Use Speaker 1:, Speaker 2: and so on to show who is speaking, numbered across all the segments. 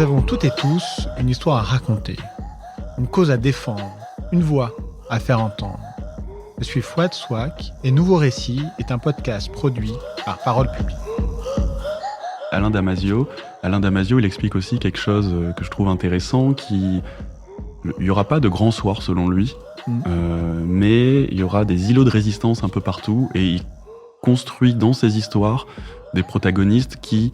Speaker 1: avons toutes et tous une histoire à raconter, une cause à défendre, une voix à faire entendre. Je suis Fouad Souak et Nouveau Récit est un podcast produit par Parole Publique.
Speaker 2: Alain Damasio, il explique aussi quelque chose que je trouve intéressant, il n'y aura pas de grand soir selon lui, mais il y aura des îlots de résistance un peu partout et il construit dans ses histoires des protagonistes qui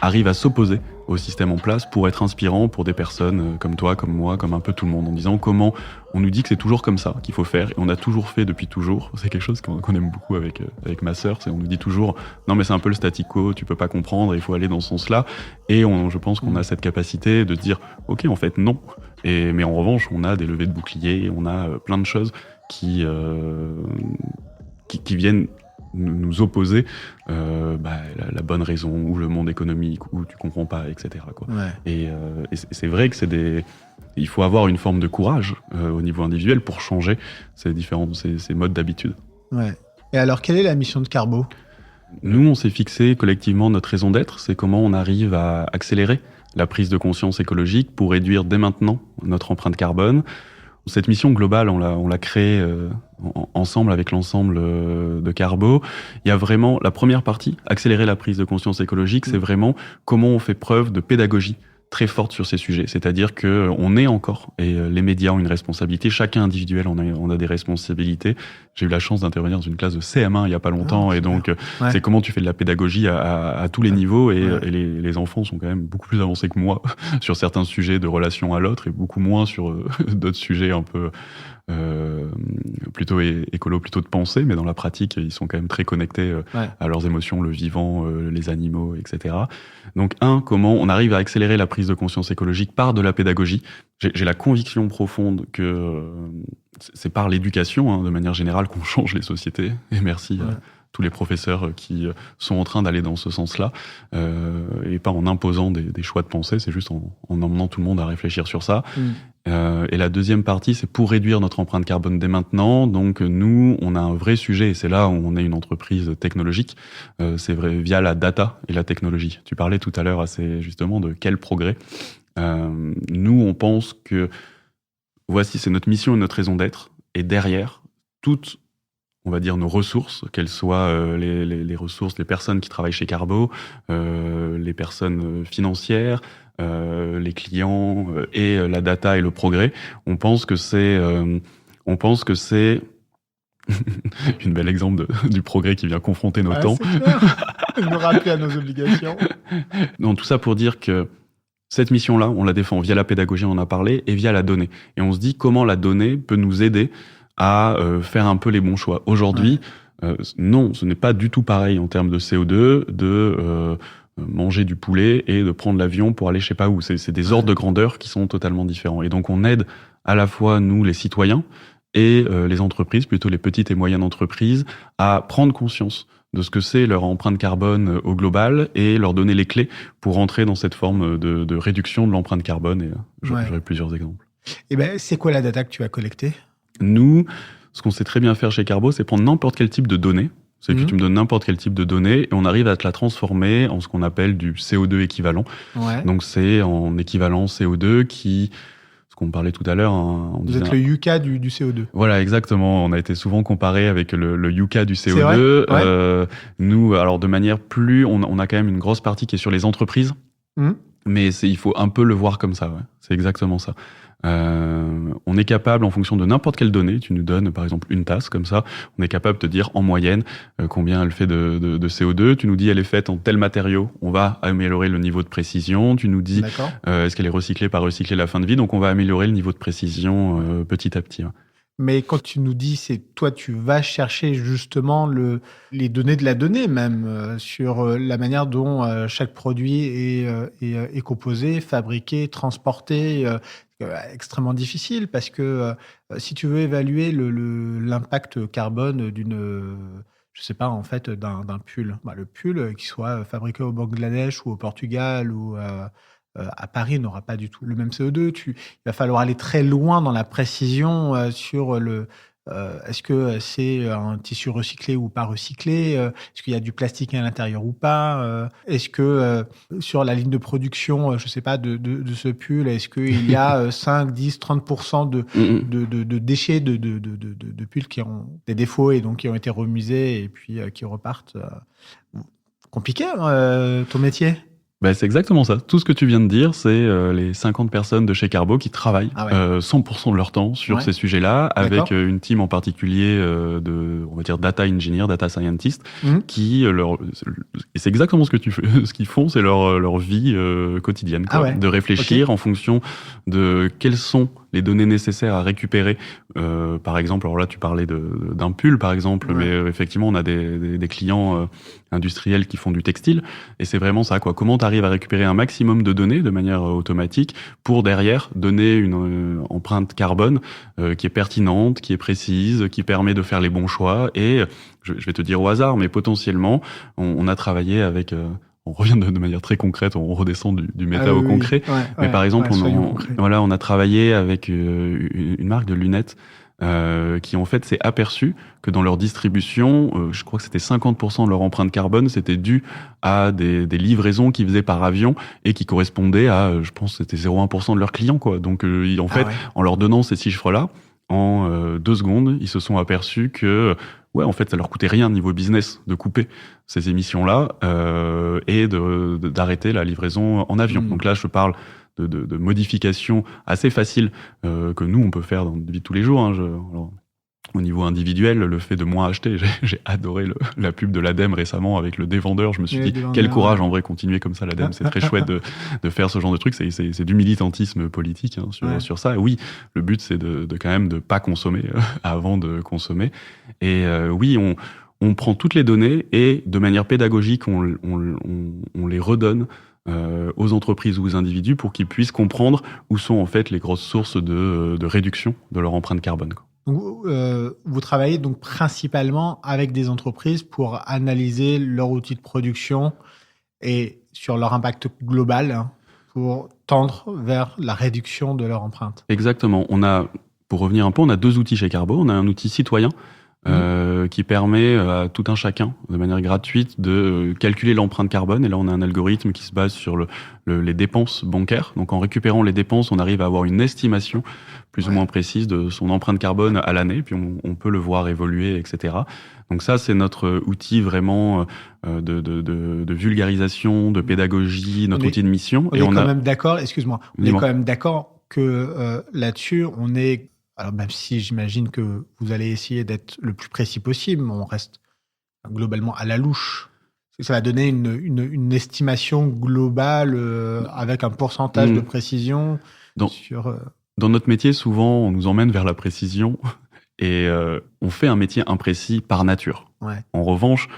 Speaker 2: arrivent à s'opposer au système en place pour être inspirants pour des personnes comme toi, comme moi, comme un peu tout le monde, en disant comment on nous dit que c'est toujours comme ça qu'il faut faire et on a toujours fait depuis toujours. C'est quelque chose qu'on aime beaucoup avec ma sœur, on nous dit toujours non mais c'est un peu le statu quo, tu peux pas comprendre, il faut aller dans ce sens-là, et je pense qu'on a cette capacité de dire ok en fait non, mais en revanche on a des levées de boucliers, on a plein de choses qui viennent nous opposer la bonne raison ou le monde économique ou tu comprends pas, etc. quoi.
Speaker 1: Ouais.
Speaker 2: Et c'est vrai que il faut avoir une forme de courage au niveau individuel pour changer ces modes d'habitude.
Speaker 1: Ouais. Et alors, quelle est la mission de Carbo ?
Speaker 2: Nous, on s'est fixé collectivement notre raison d'être, c'est comment on arrive à accélérer la prise de conscience écologique pour réduire dès maintenant notre empreinte carbone. Cette mission globale, on l'a créée ensemble avec l'ensemble de Carbo. Il y a vraiment la première partie, accélérer la prise de conscience écologique, c'est vraiment comment on fait preuve de pédagogie très forte sur ces sujets. C'est-à-dire que on est encore, et les médias ont une responsabilité, chacun individuel on a des responsabilités. J'ai eu la chance d'intervenir dans une classe de CM1 il y a pas longtemps, et donc c'est comment tu fais de la pédagogie à tous les niveaux, et les enfants sont quand même beaucoup plus avancés que moi sur certains sujets de relation à l'autre, et beaucoup moins sur d'autres sujets un peu plutôt écolo, plutôt de pensée, mais dans la pratique, ils sont quand même très connectés à leurs émotions, le vivant, les animaux, etc. Donc, comment on arrive à accélérer la prise de conscience écologique par de la pédagogie. J'ai la conviction profonde que c'est par l'éducation, de manière générale, qu'on change les sociétés. Et merci à tous les professeurs qui sont en train d'aller dans ce sens-là, et pas en imposant des choix de pensée, c'est juste en emmenant tout le monde à réfléchir sur ça. Et la deuxième partie, c'est pour réduire notre empreinte carbone dès maintenant. Donc nous, on a un vrai sujet, et c'est là où on est une entreprise technologique, c'est vrai, via la data et la technologie. Tu parlais tout à l'heure assez justement de quel progrès. Nous, on pense que voici, c'est notre mission et notre raison d'être, et derrière, toutes, on va dire, nos ressources, qu'elles soient les ressources, les personnes qui travaillent chez Carbo, les personnes financières, les clients et la data et le progrès, on pense que c'est une belle exemple du progrès qui vient confronter nos temps.
Speaker 1: C'est clair. Nous rappeler à nos obligations.
Speaker 2: Non, tout ça pour dire que cette mission-là, on la défend via la pédagogie, on en a parlé, et via la donnée. Et on se dit comment la donnée peut nous aider à faire un peu les bons choix. Aujourd'hui, non, ce n'est pas du tout pareil en termes de CO2, de manger du poulet et de prendre l'avion pour aller je sais pas où. C'est des ordres de grandeur qui sont totalement différents. Et donc on aide à la fois nous, les citoyens, et les entreprises, plutôt les petites et moyennes entreprises, à prendre conscience de ce que c'est leur empreinte carbone au global et leur donner les clés pour entrer dans cette forme de réduction de l'empreinte carbone. Et j'aurai plusieurs exemples.
Speaker 1: Et c'est quoi la data que tu as collectée ?
Speaker 2: Nous, ce qu'on sait très bien faire chez Carbo, c'est prendre n'importe quel type de données. C'est que tu me donnes n'importe quel type de données et on arrive à te la transformer en ce qu'on appelle du CO2 équivalent. Donc c'est en équivalent CO2 ce qu'on parlait tout à l'heure.
Speaker 1: Vous êtes le Yucca du CO2.
Speaker 2: Voilà, exactement. On a été souvent comparé avec le Yucca du CO2. Nous, alors de manière on a quand même une grosse partie qui est sur les entreprises. Mais il faut un peu le voir comme ça. C'est exactement ça. On est capable, en fonction de n'importe quelle donnée, tu nous donnes par exemple une tasse comme ça, on est capable de te dire en moyenne combien elle fait de CO2. Tu nous dis elle est faite en tel matériau, on va améliorer le niveau de précision. Tu nous dis est-ce qu'elle est recyclée, pas recyclée à la fin de vie, donc on va améliorer le niveau de précision petit à petit.
Speaker 1: Mais quand tu nous dis, tu vas chercher justement les données de la donnée même, sur la manière dont chaque produit est composé, fabriqué, transporté, extrêmement difficile parce que si tu veux évaluer l'impact carbone d'un pull, le pull qui soit fabriqué au Bangladesh ou au Portugal ou à Paris n'aura pas du tout le même CO2. Il va falloir aller très loin dans la précision sur Est-ce que c'est un tissu recyclé ou pas recyclé? Est-ce qu'il y a du plastique à l'intérieur ou pas? Est-ce que sur la ligne de production, je sais pas, de ce pull, est-ce qu'il y a 5, 10, 30% de déchets de pulls qui ont des défauts et donc qui ont été remisés et puis qui repartent? Compliqué, ton métier?
Speaker 2: Ben, c'est exactement ça. Tout ce que tu viens de dire, c'est les 50 personnes de chez Carbo qui travaillent 100% de leur temps sur ces sujets-là, avec une team en particulier de, on va dire, data engineer, data scientist, qui et c'est exactement ce que ce qu'ils font, c'est leur vie quotidienne, quoi, de réfléchir en fonction de quelles sont les données nécessaires à récupérer. Par exemple, alors là, tu parlais d'un pull, par exemple, mais effectivement, on a des clients industriels qui font du textile, et c'est vraiment ça, quoi. Comment tu arrives à récupérer un maximum de données de manière automatique pour derrière donner une empreinte carbone qui est pertinente, qui est précise, qui permet de faire les bons choix. Et je vais te dire au hasard, mais potentiellement, on a travaillé avec... on revient de manière très concrète, on redescend du méta au concret. Mais par exemple, on a travaillé avec une marque de lunettes qui en fait s'est aperçu que dans leur distribution, je crois que c'était 50% de leur empreinte carbone, c'était dû à des livraisons qu'ils faisaient par avion et qui correspondaient à, je pense, c'était 0,1% de leurs clients, quoi. Donc en fait, en leur donnant ces chiffres-là, en 2 secondes, ils se sont aperçus que en fait, ça leur coûtait rien niveau business de couper ces émissions-là et d'arrêter la livraison en avion. Donc là, je parle de modifications assez faciles que nous, on peut faire dans la vie de tous les jours. Alors, au niveau individuel, le fait de moins acheter, j'ai adoré la pub de l'ADEME récemment avec le dévendeur. Je me suis dit, quel courage en vrai, continuer comme ça l'ADEME. C'est très chouette de faire ce genre de truc. C'est du militantisme politique sur ça. Et oui, le but, c'est de quand même de pas consommer avant de consommer. Et oui, on prend toutes les données et de manière pédagogique, on les redonne aux entreprises ou aux individus pour qu'ils puissent comprendre où sont en fait les grosses sources de réduction de leur empreinte carbone, quoi.
Speaker 1: Donc, vous travaillez donc principalement avec des entreprises pour analyser leur outil de production et sur leur impact global pour tendre vers la réduction de leur empreinte.
Speaker 2: Exactement. Pour revenir un peu, on a 2 outils chez Carbo. On a un outil citoyen qui permet à tout un chacun, de manière gratuite, de calculer l'empreinte carbone. Et là, on a un algorithme qui se base sur les dépenses bancaires. Donc, en récupérant les dépenses, on arrive à avoir une estimation plus ou moins précise de son empreinte carbone à l'année. Puis, on peut le voir évoluer, etc. Donc ça, c'est notre outil vraiment de vulgarisation, de pédagogie, notre outil de mission.
Speaker 1: On est quand même d'accord, excuse-moi, on est quand même d'accord que là-dessus, on est... Alors, même si j'imagine que vous allez essayer d'être le plus précis possible, on reste globalement à la louche. Ça va donner une estimation globale avec un pourcentage de précision
Speaker 2: Dans notre métier, souvent, on nous emmène vers la précision et on fait un métier imprécis par nature. En revanche,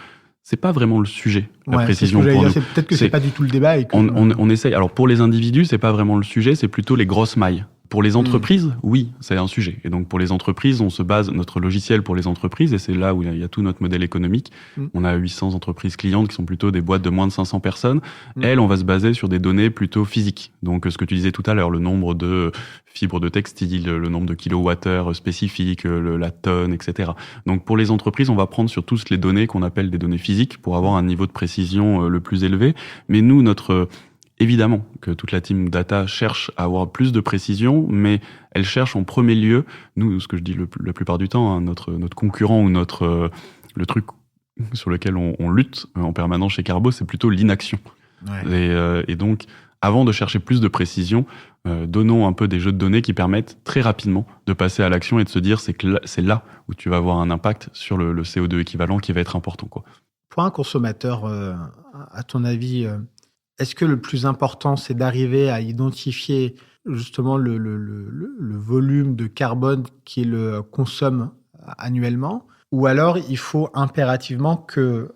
Speaker 2: c'est pas vraiment le sujet, la précision pour nous.
Speaker 1: Peut-être que c'est pas du tout le débat. Et que...
Speaker 2: on essaye. Alors, pour les individus, c'est pas vraiment le sujet, c'est plutôt les grosses mailles. Pour les entreprises, oui, c'est un sujet. Et donc, pour les entreprises, on se base, notre logiciel pour les entreprises, et c'est là où il y a tout notre modèle économique. On a 800 entreprises clientes qui sont plutôt des boîtes de moins de 500 personnes. Elles, on va se baser sur des données plutôt physiques. Donc, ce que tu disais tout à l'heure, le nombre de fibres de textile, le nombre de kilowattheures spécifiques, la tonne, etc. Donc, pour les entreprises, on va prendre sur toutes les données qu'on appelle des données physiques pour avoir un niveau de précision le plus élevé. Mais nous, évidemment que toute la team data cherche à avoir plus de précision, mais elle cherche en premier lieu, nous, ce que je dis la plupart du temps, notre concurrent ou le truc sur lequel on lutte en permanence chez Carbo, c'est plutôt l'inaction. Et donc, avant de chercher plus de précision, donnons un peu des jeux de données qui permettent très rapidement de passer à l'action et de se dire c'est là où tu vas avoir un impact sur le CO2 équivalent qui va être important, quoi.
Speaker 1: Pour un consommateur, à ton avis, est-ce que le plus important, c'est d'arriver à identifier justement le volume de carbone qu'il consomme annuellement, ou alors il faut impérativement que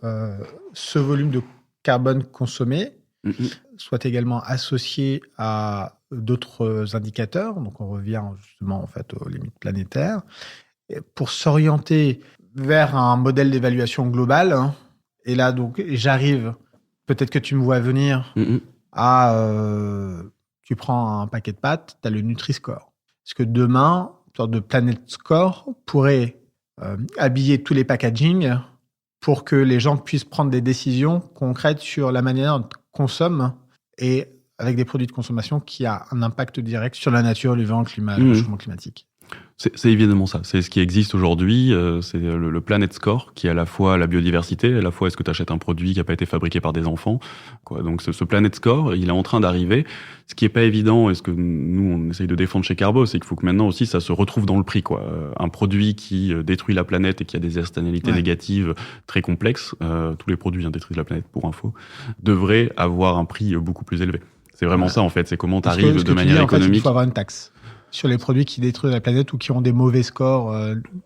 Speaker 1: ce volume de carbone consommé soit également associé à d'autres indicateurs, donc on revient justement en fait aux limites planétaires, pour s'orienter vers un modèle d'évaluation globale. Et là, donc, j'arrive... Peut-être que tu me vois venir tu prends un paquet de pâtes, tu as le Nutri-Score. Est-ce que demain, sorte de Planet Score pourrait habiller tous les packaging pour que les gens puissent prendre des décisions concrètes sur la manière dont ils consomment et avec des produits de consommation qui a un impact direct sur la nature, le vivant, le climat, le changement climatique.
Speaker 2: C'est évidemment ça. C'est ce qui existe aujourd'hui. C'est le Planet Score qui est à la fois la biodiversité, à la fois est-ce que tu achètes un produit qui n'a pas été fabriqué par des enfants. Donc ce Planet Score, il est en train d'arriver. Ce qui est pas évident, et ce que nous on essaye de défendre chez Carbo, c'est qu'il faut que maintenant aussi ça se retrouve dans le prix. Un produit qui détruit la planète et qui a des externalités négatives très complexes, tous les produits détruisent la planète pour info, devraient avoir un prix beaucoup plus élevé. C'est vraiment ça en fait. C'est comment tu arrives de manière économique.
Speaker 1: Il faut avoir une taxe sur les produits qui détruisent la planète ou qui ont des mauvais scores,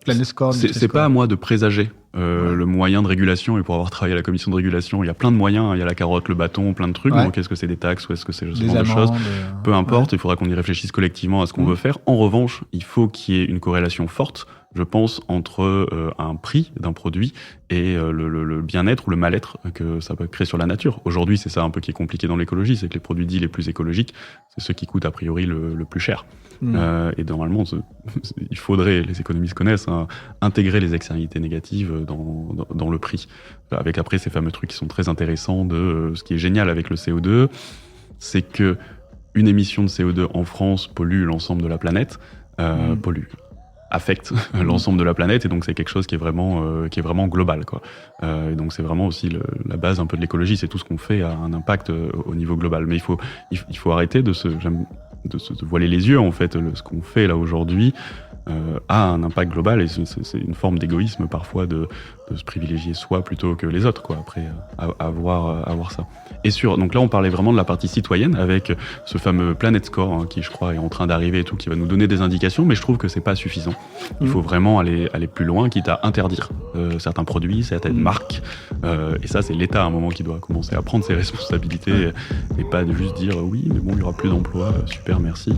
Speaker 1: Planet Score.
Speaker 2: C'est pas à moi de présager le moyen de régulation, et pour avoir travaillé à la commission de régulation, il y a plein de moyens, il y a la carotte, le bâton, plein de trucs. Donc est-ce que c'est des taxes ou est-ce que c'est ce genre de choses? Peu importe, il faudra qu'on y réfléchisse collectivement à ce qu'on veut faire. En revanche, il faut qu'il y ait une corrélation forte, je pense, entre un prix d'un produit et le bien-être ou le mal-être que ça peut créer sur la nature. Aujourd'hui, c'est ça un peu qui est compliqué dans l'écologie, c'est que les produits dits les plus écologiques, c'est ceux qui coûtent a priori le plus cher. Et normalement, il faudrait, les économistes connaissent, intégrer les externalités négatives dans le prix. Avec après ces fameux trucs qui sont très intéressants ce qui est génial avec le CO2, c'est que une émission de CO2 en France pollue l'ensemble de la planète, affecte l'ensemble de la planète, et donc c'est quelque chose qui est vraiment global, quoi. Et donc c'est vraiment aussi la base un peu de l'écologie, c'est tout ce qu'on fait a un impact au niveau global. Mais il faut arrêter de se voiler les yeux, en fait. Ce qu'on fait là aujourd'hui a un impact global, et c'est une forme d'égoïsme parfois de se privilégier soi plutôt que les autres, quoi. Après à voir ça. Et donc là on parlait vraiment de la partie citoyenne avec ce fameux Planet Score, qui je crois est en train d'arriver et tout, qui va nous donner des indications, mais je trouve que c'est pas suffisant. Il faut vraiment aller plus loin, quitte à interdire certains produits, certaines marques, et ça c'est l'État à un moment qui doit commencer à prendre ses responsabilités et pas de juste dire oui mais bon il y aura plus d'emplois, super merci.